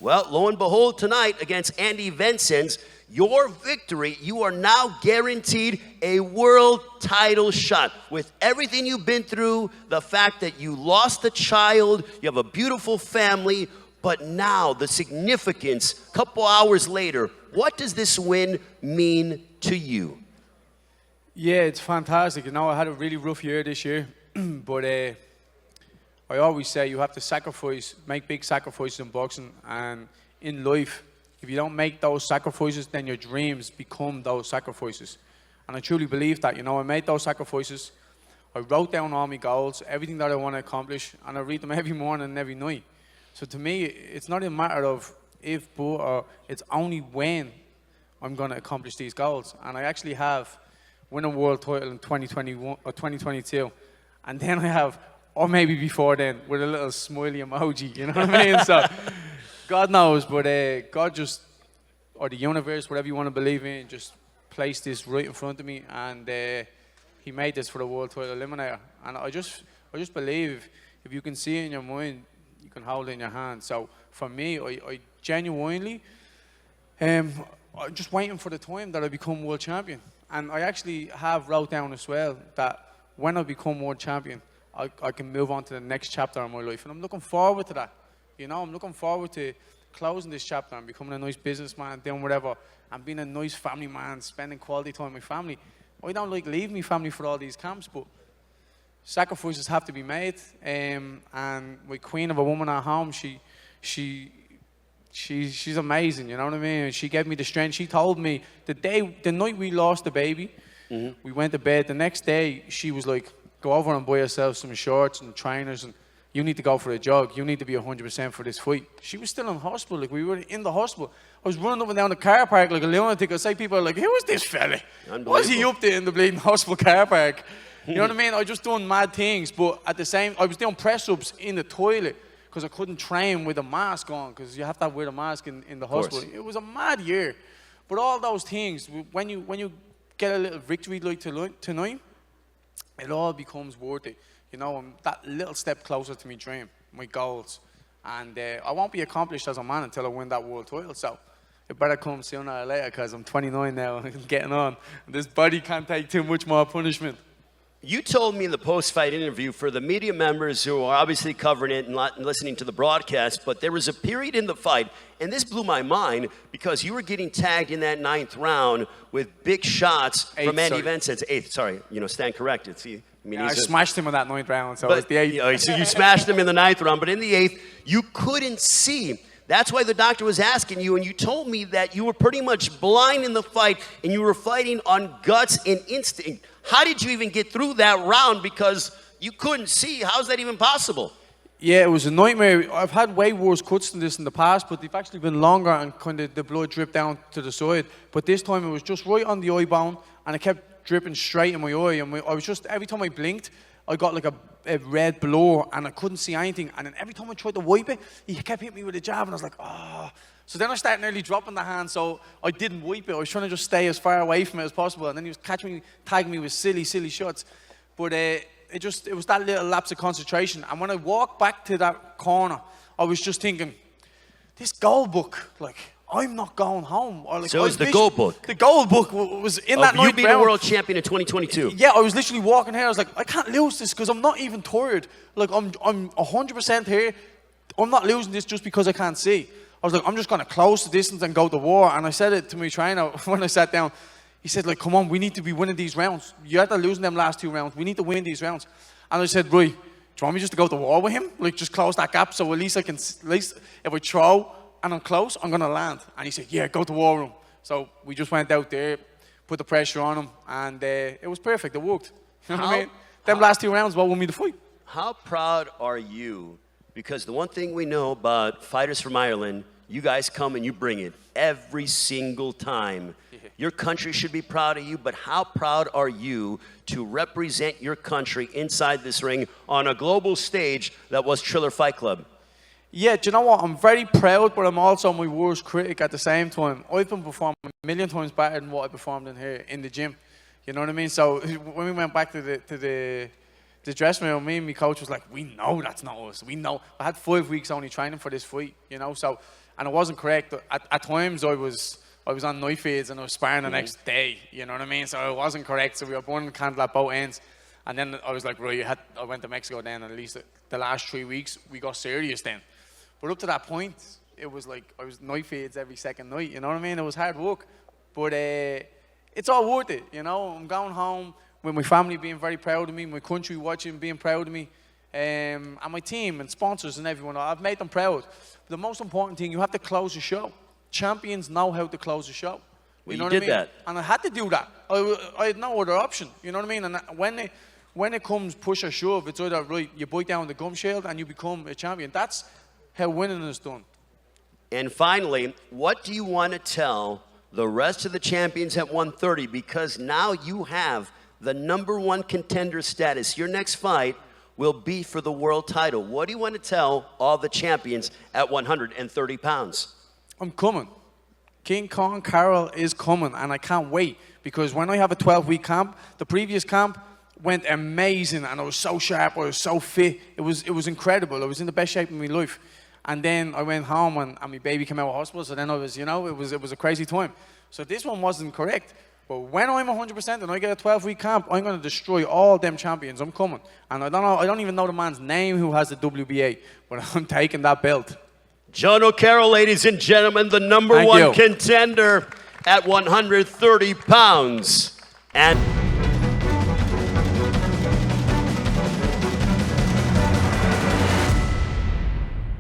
Well, lo and behold, tonight against Andy Vences, your victory, you are now guaranteed a world title shot. With everything you've been through, the fact that you lost a child, you have a beautiful family, but now the significance, a couple hours later, what does this win mean to you? Yeah, it's fantastic. You know, I had a really rough year this year, but I always say you have to sacrifice, make big sacrifices in boxing and in life. If you don't make those sacrifices, then your dreams become those sacrifices. And I truly believe that. You know, I made those sacrifices. I wrote down all my goals, everything that I want to accomplish, and I read them every morning and every night. So to me, it's not a matter of if, but, or it's only when I'm going to accomplish these goals. And I actually have won a world title in 2021 or 2022. And then I have, or maybe before then, with a little smiley emoji, you know what I mean? So God knows, but God just, or the universe, whatever you want to believe in, just placed this right in front of me, and He made this for the world title eliminator. And I just believe if you can see it in your mind, you can hold it in your hand. So for me, I genuinely, I'm just waiting for the time that I become world champion. And I actually have wrote down as well that when I become world champion, I can move on to the next chapter of my life. And I'm looking forward to that. You know, I'm looking forward to closing this chapter and becoming a nice businessman, doing whatever, and being a nice family man, spending quality time with my family. I don't like leaving my family for all these camps, but sacrifices have to be made. And my queen of a woman at home, she's amazing, you know what I mean? She gave me the strength. She told me the night we lost the baby, we went to bed. The next day, she was like, go over and buy yourself some shorts and trainers, and you need to go for a jog. You need to be 100% for this fight. She was still in hospital. Like, we were in the hospital. I was running up and down the car park like a lunatic. I say people are like, who is this fella? Why is he up there in the bleeding hospital car park? You know what I mean? I was just doing mad things, but at the same, I was doing press-ups in the toilet because I couldn't train with a mask on, because you have to wear a mask in the hospital. It was a mad year. But all those things, when you get a little victory like tonight, it all becomes worth it. You know, I'm that little step closer to my dream, my goals. And I won't be accomplished as a man until I win that world title. So it better come sooner or later, because I'm 29 now and I'm getting on. This body can't take too much more punishment. You told me in the post-fight interview, for the media members who are obviously covering it and listening to the broadcast, but there was a period in the fight, and this blew my mind, because you were getting tagged in that 9th round with big shots from Andy Vences. 8th, sorry. You know, stand corrected. See, I smashed him in that 9th round, so it was the 8th. You know, so you smashed him in the 9th round, but in the 8th, you couldn't see. That's why the doctor was asking you, and you told me that you were pretty much blind in the fight, and you were fighting on guts and instinct. How did you even get through that round? Because you couldn't see. How's that even possible? Yeah, it was a nightmare. I've had way worse cuts than this in the past, but they've actually been longer and kind of the blood dripped down to the side. But this time it was just right on the eye bone, and it kept dripping straight in my eye. And I was just, every time I blinked, I got like a red blur, and I couldn't see anything. And then every time I tried to wipe it, he kept hitting me with a jab, and I was like, oh. So then I started nearly dropping the hand, so I didn't wipe it. I was trying to just stay as far away from it as possible, and then he was tagging me with silly shots. But it was that little lapse of concentration. And when I walked back to that corner, I was just thinking, this gold book, like, I'm not going home. Or like, so it was the gold book. The gold book was in that night. You being a world champion in 2022. Yeah, I was literally walking here. I was like, I can't lose this because I'm not even tired. Like, I'm 100% here. I'm not losing this just because I can't see. I was like, I'm just going to close the distance and go to war. And I said it to my trainer when I sat down. He said, like, come on, we need to be winning these rounds. You're after losing them last 2 rounds. We need to win these rounds. And I said, right, do you want me just to go to war with him? Like, just close that gap so at least if I throw and I'm close, I'm going to land. And he said, yeah, go to war room. So we just went out there, put the pressure on him, and it was perfect. It worked. You know what I mean? Them last 2 rounds, what won me the fight. How proud are you? Because the one thing we know about fighters from Ireland, you guys come and you bring it every single time. Your country should be proud of you, but how proud are you to represent your country inside this ring on a global stage that was Triller Fight Club? Yeah, do you know what? I'm very proud, but I'm also my worst critic at the same time. I've been performing a million times better than what I performed in here in the gym. You know what I mean? So when we went back to the dressing room, me and my coach was like, we know that's not us. We know. I had 5 weeks only training for this fight, you know. So and it wasn't correct. At times, I was on knife feeds and I was sparring the next day. You know what I mean? So it wasn't correct. So we were burning the candle at both ends. And then I was like, right, I went to Mexico then, and at least the last 3 weeks, we got serious then. But up to that point, it was like I was knife feeds every second night, you know what I mean? It was hard work. But it's all worth it, you know? I'm going home with my family being very proud of me, my country watching, being proud of me, and my team and sponsors and everyone. I've made them proud. But the most important thing, you have to close the show. Champions know how to close the show. Well, you know you what did I mean? that. And I had to do that. I had no other option, you know what I mean? And when it comes push or shove, it's either right, you bite down the gum shield and you become a champion. That's how winning is done. And finally, what do you want to tell the rest of the champions at 130? Because now you have the #1 contender status. Your next fight will be for the world title. What do you want to tell all the champions at 130 pounds? I'm coming. King Kong Carroll is coming, and I can't wait. Because when I have a 12-week camp, the previous camp went amazing, and I was so sharp, I was so fit. It was incredible. I was in the best shape of my life. And then I went home, and my baby came out of hospital, so then I was, you know, it was a crazy time. So this one wasn't correct. But when I'm 100% and I get a 12-week camp, I'm going to destroy all them champions. I'm coming. And I don't even know the man's name who has the WBA, but I'm taking that belt. Jono Carroll, ladies and gentlemen, the #1 contender at 130 pounds. And